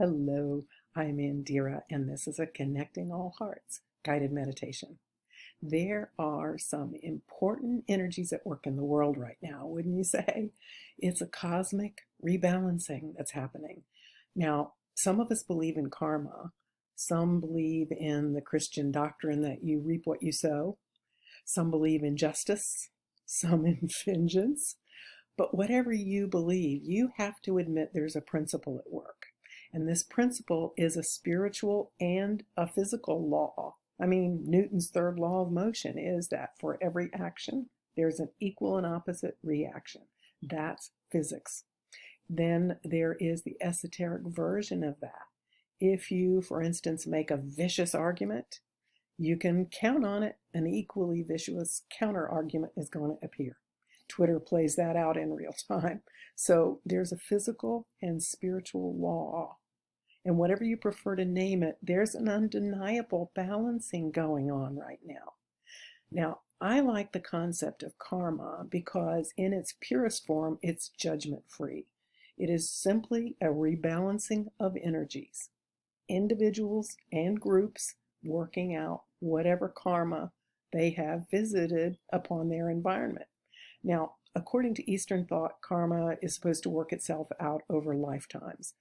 Hello, I'm Indira, and this is a Connecting All Hearts guided meditation. There are some important energies at work in the world right now, wouldn't you say? It's a cosmic rebalancing that's happening. Now, some of us believe in karma, some believe in the Christian doctrine that you reap what you sow, some believe in justice, some in vengeance. But whatever you believe, you have to admit there's a principle at work. And this principle is a spiritual and a physical law. I mean, Newton's third law of motion is that for every action, there's an equal and opposite reaction. That's physics. Then there is the esoteric version of that. If you, for instance, make a vicious argument, you can count on it. An equally vicious counter argument is going to appear. Twitter plays that out in real time. So there's a physical and spiritual law. And whatever you prefer to name it, there's an undeniable balancing going on right now. Now, I like the concept of karma because in its purest form, it's judgment-free. It is simply a rebalancing of energies. Individuals and groups working out whatever karma they have visited upon their environment. Now, according to Eastern thought, karma is supposed to work itself out over lifetimes.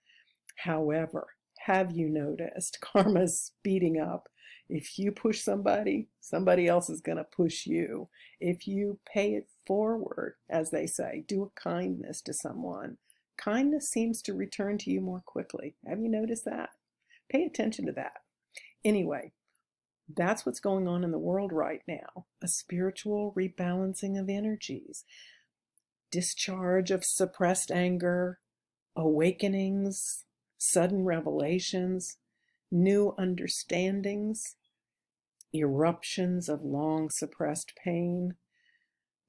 However, have you noticed karma's speeding up? If you push somebody, somebody else is going to push you. If you pay it forward, as they say, do a kindness to someone, kindness seems to return to you more quickly. Have you noticed that? Pay attention to that. Anyway, that's what's going on in the world right now. A spiritual rebalancing of energies, discharge of suppressed anger, awakenings, sudden revelations, new understandings, eruptions of long suppressed pain.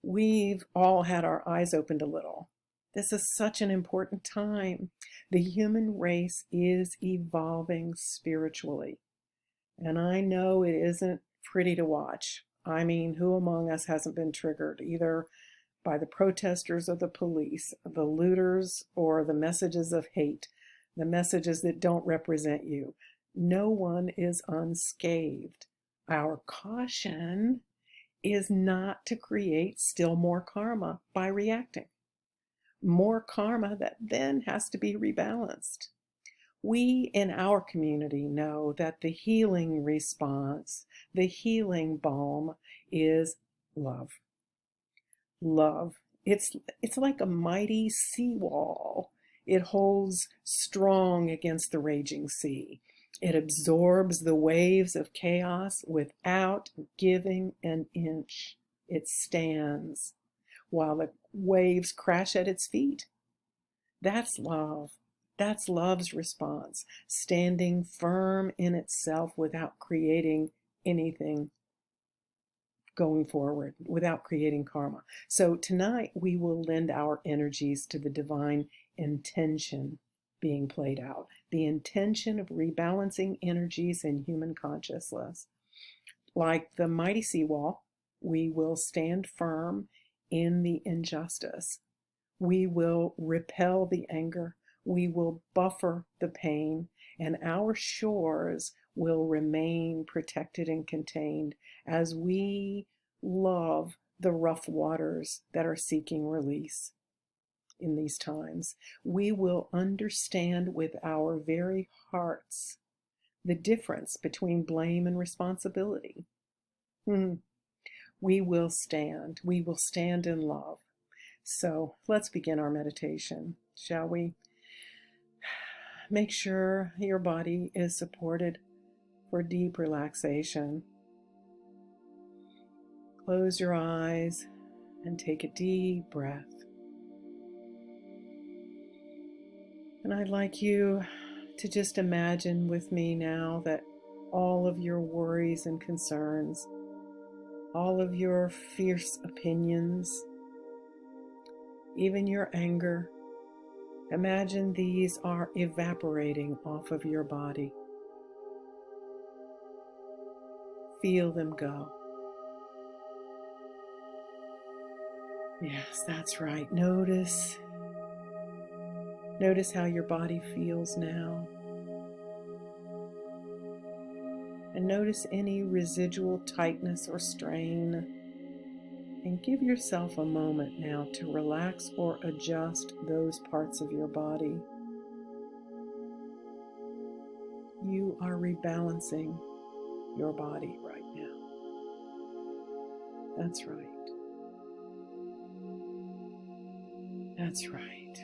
We've all had our eyes opened a little. This is such an important time. The human race is evolving spiritually. And I know it isn't pretty to watch. I mean, who among us hasn't been triggered either by the protesters or the police, the looters or the messages of hate, the messages that don't represent you? No one is unscathed. Our caution is not to create still more karma by reacting. More karma that then has to be rebalanced. We in our community know that the healing response, the healing balm is love. Love. It's like a mighty seawall. It holds strong against the raging sea. It absorbs the waves of chaos without giving an inch. It stands while the waves crash at its feet. That's love. That's love's response, standing firm in itself without creating anything going forward, without creating karma. So tonight we will lend our energies to the divine intention being played out, the intention of rebalancing energies in human consciousness. Like the mighty seawall, we will stand firm in the injustice. We will repel the anger. We will buffer the pain, and our shores will remain protected and contained as we love the rough waters that are seeking release in these times. We will understand with our very hearts the difference between blame and responsibility. We will stand. We will stand in love. So let's begin our meditation, shall we? Make sure your body is supported for deep relaxation. Close your eyes and take a deep breath. And I'd like you to just imagine with me now that all of your worries and concerns, all of your fierce opinions, even your anger, imagine these are evaporating off of your body. Feel them go. Yes, that's right. Notice how your body feels now. And notice any residual tightness or strain. And give yourself a moment now to relax or adjust those parts of your body. You are rebalancing your body right now. That's right. That's right.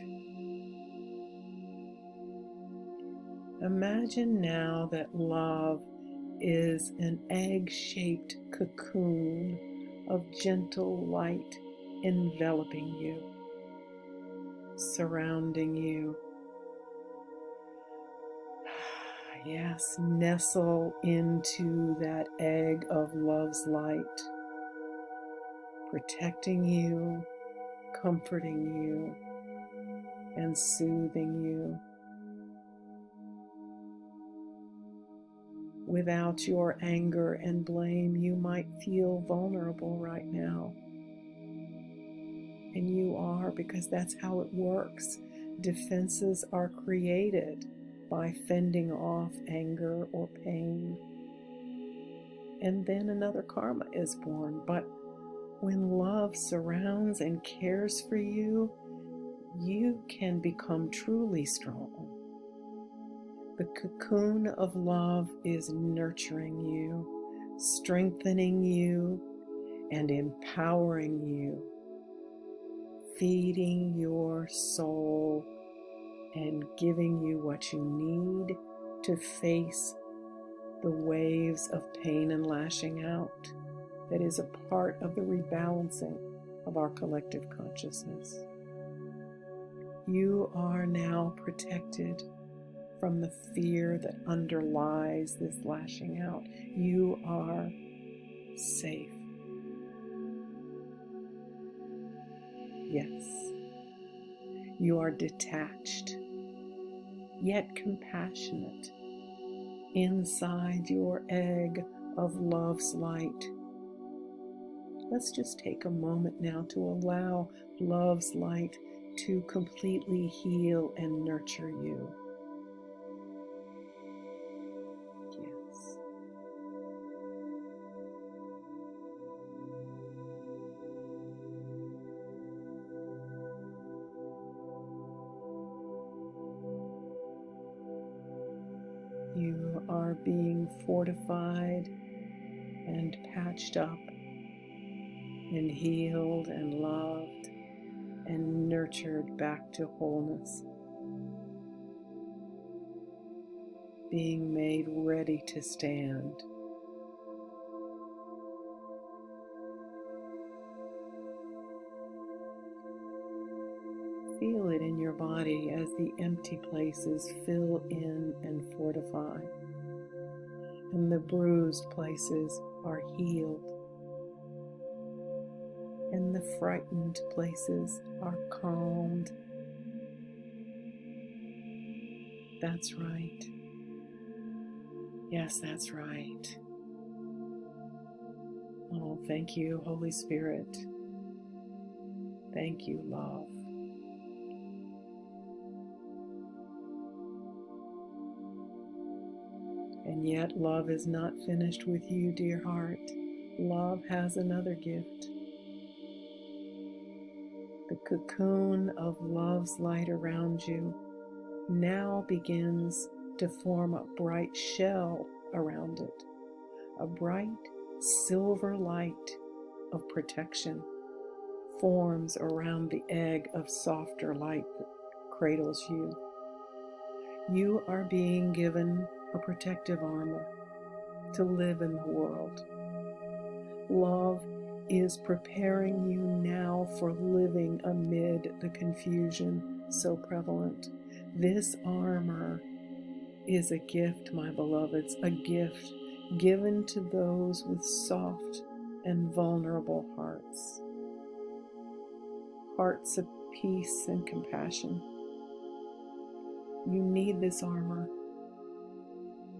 Imagine now that love is an egg-shaped cocoon of gentle light enveloping you, surrounding you. Yes, nestle into that egg of love's light, protecting you, comforting you, and soothing you. Without your anger and blame, you might feel vulnerable right now. And you are, because that's how it works. Defenses are created by fending off anger or pain. And then another karma is born. But when love surrounds and cares for you, you can become truly strong. The cocoon of love is nurturing you, strengthening you, and empowering you, feeding your soul and giving you what you need to face the waves of pain and lashing out that is a part of the rebalancing of our collective consciousness. You are now protected from the fear that underlies this lashing out. You are safe. Yes, you are detached, yet compassionate, inside your egg of love's light. Let's just take a moment now to allow love's light to completely heal and nurture you. Yes. You are being fortified and patched up and healed and loved and nurtured back to wholeness, being made ready to stand. Feel it in your body as the empty places fill in and fortify, and the bruised places are healed, and the frightened places are calmed. That's right. Yes, that's right. Oh, thank you, Holy Spirit. Thank you, love. And yet, love is not finished with you, dear heart. Love has another gift. The cocoon of love's light around you now begins to form a bright shell around it, a bright silver light of protection forms around the egg of softer light that cradles you. You are being given a protective armor to live in the world. Love is preparing you now for living amid the confusion so prevalent. This armor is a gift, my beloveds, a gift given to those with soft and vulnerable hearts. Hearts of peace and compassion. You need this armor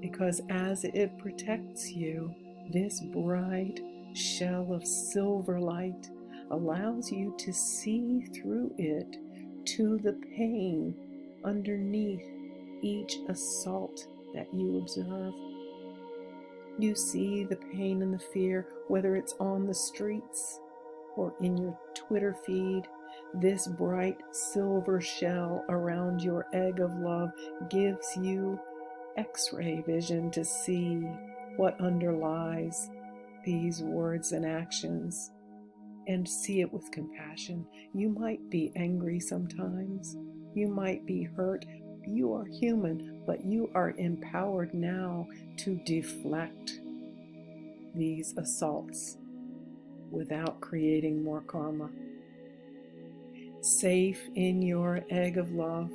because as it protects you, this bright shell of silver light allows you to see through it to the pain underneath each assault that you observe. You see the pain and the fear, whether it's on the streets or in your Twitter feed. This bright silver shell around your egg of love gives you X-ray vision to see what underlies these words and actions, and see it with compassion. You might be angry sometimes. You might be hurt. You are human, but you are empowered now to deflect these assaults without creating more karma. Safe in your egg of love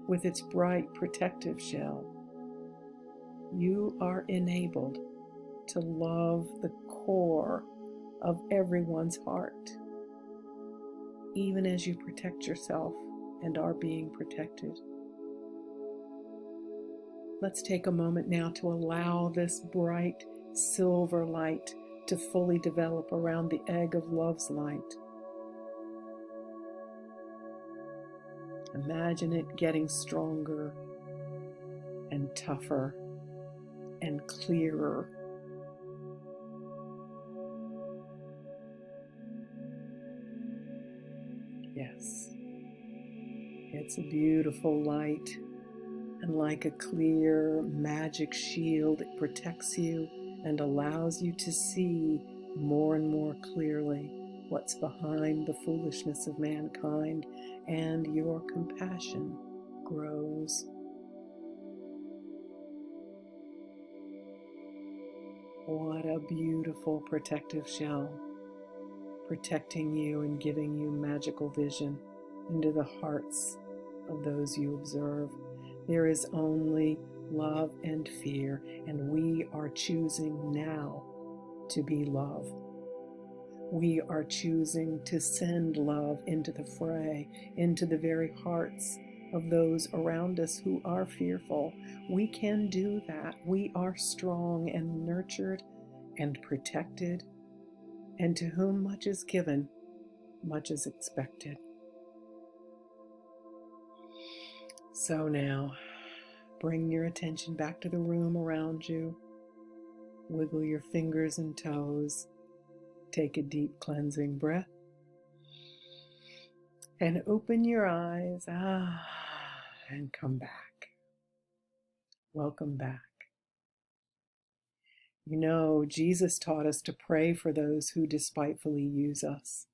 with its bright protective shell, you are enabled to love the core of everyone's heart, even as you protect yourself and are being protected. Let's take a moment now to allow this bright silver light to fully develop around the egg of love's light. Imagine it getting stronger and tougher and clearer. Yes, it's a beautiful light, and like a clear magic shield, it protects you and allows you to see more and more clearly what's behind the foolishness of mankind, and your compassion grows. What a beautiful protective shell, protecting you and giving you magical vision into the hearts of those you observe. There is only love and fear, and we are choosing now to be love. We are choosing to send love into the fray, into the very hearts of those around us who are fearful. We can do that. We are strong and nurtured and protected, and to whom much is given, much is expected. So now, bring your attention back to the room around you. Wiggle your fingers and toes. Take a deep cleansing breath. And open your eyes. And come back. Welcome back. You know, Jesus taught us to pray for those who despitefully use us.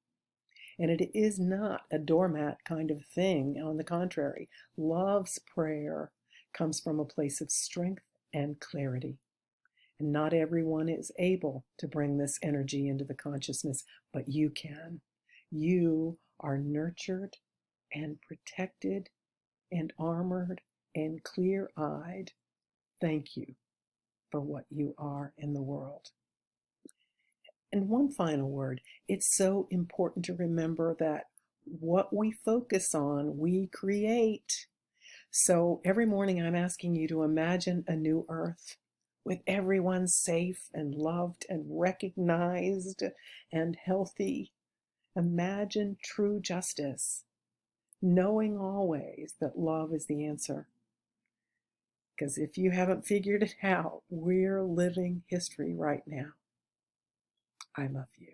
And it is not a doormat kind of thing. On the contrary, love's prayer comes from a place of strength and clarity. And not everyone is able to bring this energy into the consciousness, but you can. You are nurtured and protected and armored and clear-eyed. Thank you for what you are in the world. And one final word. It's so important to remember that what we focus on, we create. So every morning I'm asking you to imagine a new earth with everyone safe and loved and recognized and healthy. Imagine true justice, knowing always that love is the answer. Because if you haven't figured it out, we're living history right now. I love you.